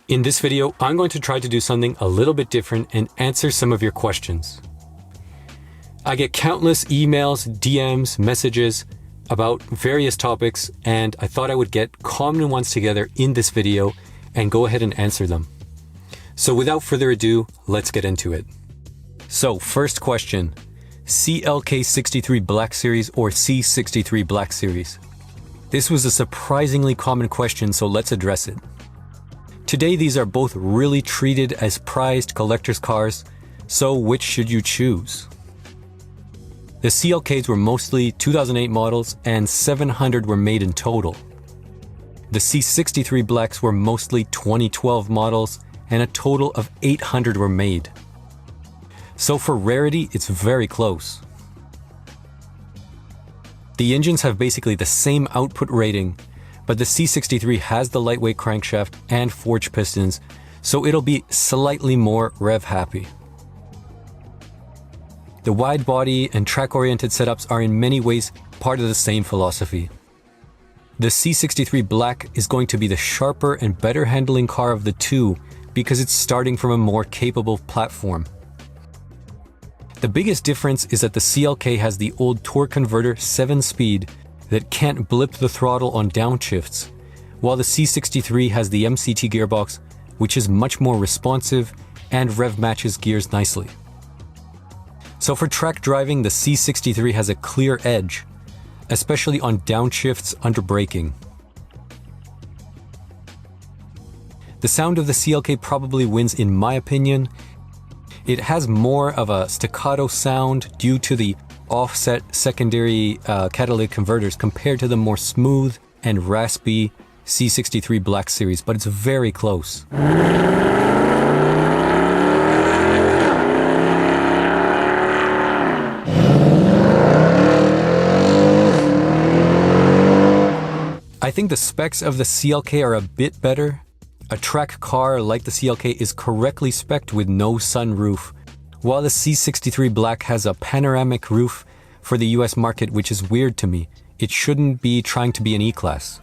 In this video, I'm going to try to do something a little bit different and answer some of your questions. I get countless emails, DMs, messages about various topics, and I thought I would get common ones together in this video and go ahead and answer them. So without further ado, let's get into it. So first question, CLK63 Black Series or C63 Black Series? This was a surprisingly common question, so let's address it. Today, these are both really treated as prized collector's cars, so which should you choose? The CLKs were mostly 2008 models and 700 were made in total. The C63 Blacks were mostly 2012 models and a total of 800 were made. So for rarity, it's very close. The engines have basically the same output rating, but the C63 has the lightweight crankshaft and forged pistons, so it'll be slightly more rev happy. The wide body and track-oriented setups are in many ways part of the same philosophy. The C63 Black is going to be the sharper and better handling car of the two because it's starting from a more capable platform. The biggest difference is that the CLK has the old torque converter 7-speed that can't blip the throttle on downshifts, while the C63 has the MCT gearbox, which is much more responsive and rev matches gears nicely. So for track driving, the C63 has a clear edge, especially on downshifts under braking. The sound of the CLK probably wins in my opinion. It has more of a staccato sound due to the offset secondary catalytic converters compared to the more smooth and raspy C63 Black Series, but it's very close. I think the specs of the CLK are a bit better. A track car like the CLK is correctly spec'd with no sunroof, while the C63 Black has a panoramic roof for the US market, which is weird to me. It shouldn't be trying to be an E-Class.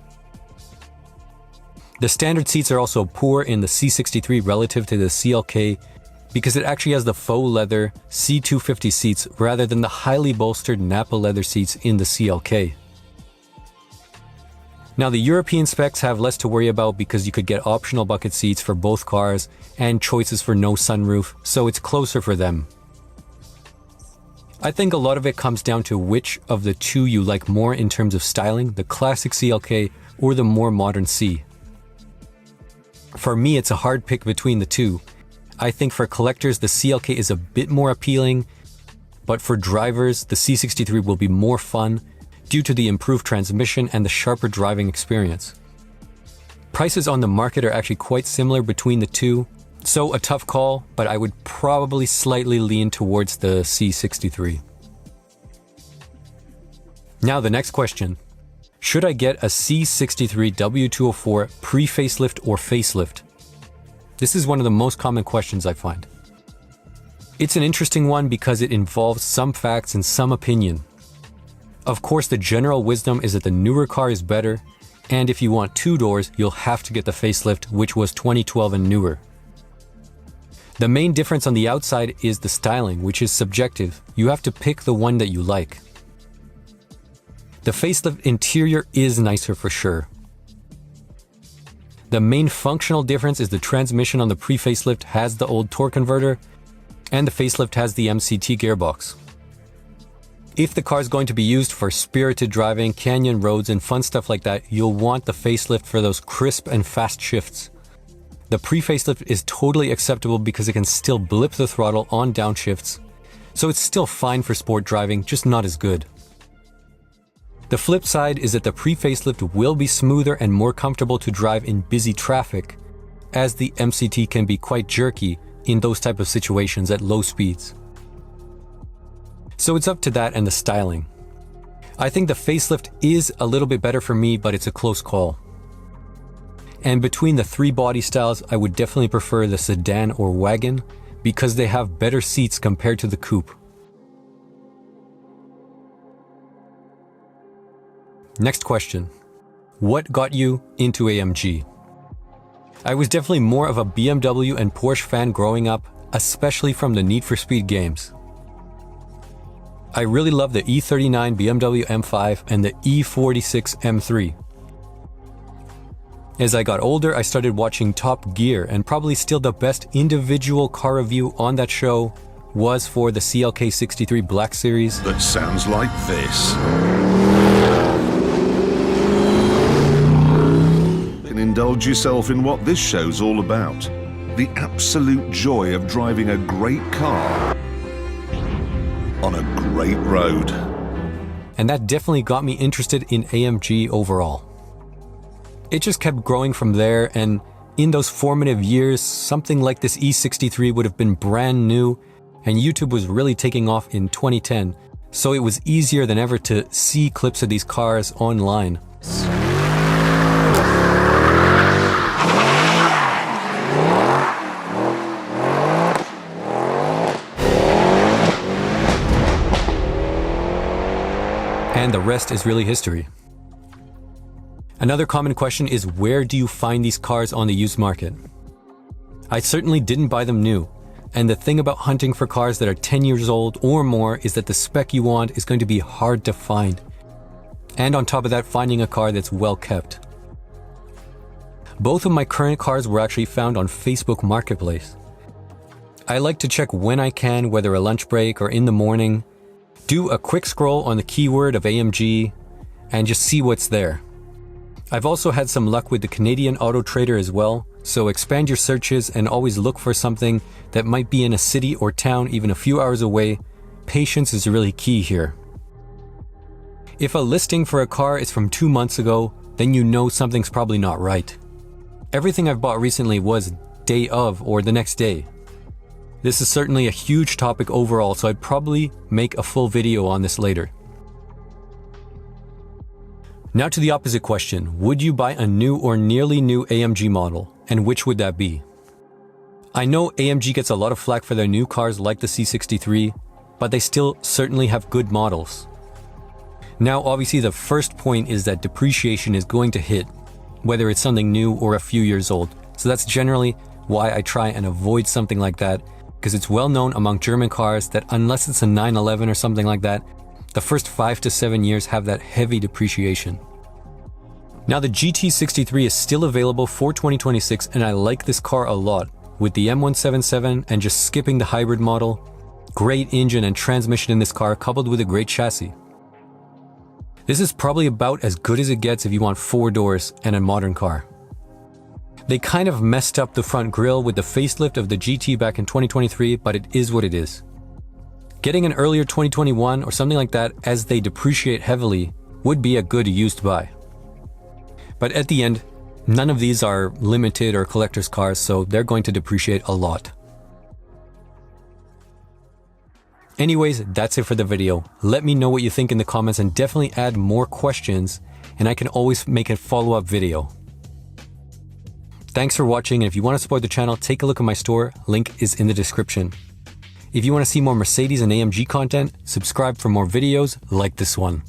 The standard seats are also poor in the C63 relative to the CLK because it actually has the faux leather C250 seats rather than the highly bolstered Nappa leather seats in the CLK. Now the European specs have less to worry about because you could get optional bucket seats for both cars and choices for no sunroof, so it's closer for them. I think a lot of it comes down to which of the two you like more in terms of styling, the classic CLK or the more modern C. For me, it's a hard pick between the two. I think for collectors, the CLK is a bit more appealing, but for drivers, the C63 will be more fun due to the improved transmission and the sharper driving experience. Prices on the market are actually quite similar between the two, so a tough call, but I would probably slightly lean towards the C63. Now the next question. Should I get a C63 W204 Pre-facelift or facelift? This is one of the most common questions I find. It's an interesting one because it involves some facts and some opinion. Of course, the general wisdom is that the newer car is better, and if you want two doors, you'll have to get the facelift, which was 2012 and newer. The main difference on the outside is the styling, which is subjective. You have to pick the one that you like. The facelift interior is nicer for sure. The main functional difference is the transmission on the pre-facelift has the old torque converter, and the facelift has the MCT gearbox. If the car is going to be used for spirited driving, canyon roads, and fun stuff like that, you'll want the facelift for those crisp and fast shifts. The pre-facelift is totally acceptable because it can still blip the throttle on downshifts, so it's still fine for sport driving, just not as good. The flip side is that the pre-facelift will be smoother and more comfortable to drive in busy traffic, as the MCT can be quite jerky in those type of situations at low speeds. So it's up to that and the styling. I think the facelift is a little bit better for me, but it's a close call. And between the three body styles, I would definitely prefer the sedan or wagon because they have better seats compared to the coupe. Next question. What got you into AMG? I was definitely more of a BMW and Porsche fan growing up, especially from the Need for Speed games. I really love the E39 BMW M5 and the E46 M3. As I got older, I started watching Top Gear, and probably still the best individual car review on that show was for the CLK63 Black Series. That sounds like this. You can indulge yourself in what this show's all about. The absolute joy of driving a great car on a great road. And that definitely got me interested in AMG overall. It just kept growing from there, and in those formative years, something like this E63 would have been brand new, and YouTube was really taking off in 2010, so it was easier than ever to see clips of these cars online. And the rest is really history. Another common question is, where do you find these cars on the used market? I certainly didn't buy them new, and the thing about hunting for cars that are 10 years old or more is that the spec you want is going to be hard to find. And on top of that, finding a car that's well kept. Both of my current cars were actually found on Facebook Marketplace. I like to check when I can, whether a lunch break or in the morning, do a quick scroll on the keyword of AMG, and just see what's there. I've also had some luck with the Canadian Auto Trader as well, so expand your searches and always look for something that might be in a city or town even a few hours away. Patience is really key here. If a listing for a car is from 2 months ago, then you know something's probably not right. Everything I've bought recently was day of or the next day. This is certainly a huge topic overall, so I'd probably make a full video on this later. Now to the opposite question, would you buy a new or nearly new AMG model, and which would that be? I know AMG gets a lot of flack for their new cars like the C63, but they still certainly have good models. Now obviously the first point is that depreciation is going to hit, whether it's something new or a few years old. So that's generally why I try and avoid something like that, because it's well known among German cars that unless it's a 911 or something like that, the first 5 to 7 years have that heavy depreciation. Now the GT63 is still available for 2026, and I like this car a lot, with the M177 and just skipping the hybrid model. Great engine and transmission in this car, coupled with a great chassis. This is probably about as good as it gets if you want 4 doors and a modern car. They kind of messed up the front grille with the facelift of the GT back in 2023, but it is what it is. Getting an earlier 2021 or something like that as they depreciate heavily would be a good used buy. But at the end, none of these are limited or collector's cars, so they're going to depreciate a lot. Anyways, that's it for the video. Let me know what you think in the comments and definitely add more questions, and I can always make a follow-up video. Thanks for watching, and if you want to support the channel, take a look at my store. Link is in the description. If you want to see more Mercedes and AMG content, subscribe for more videos like this one.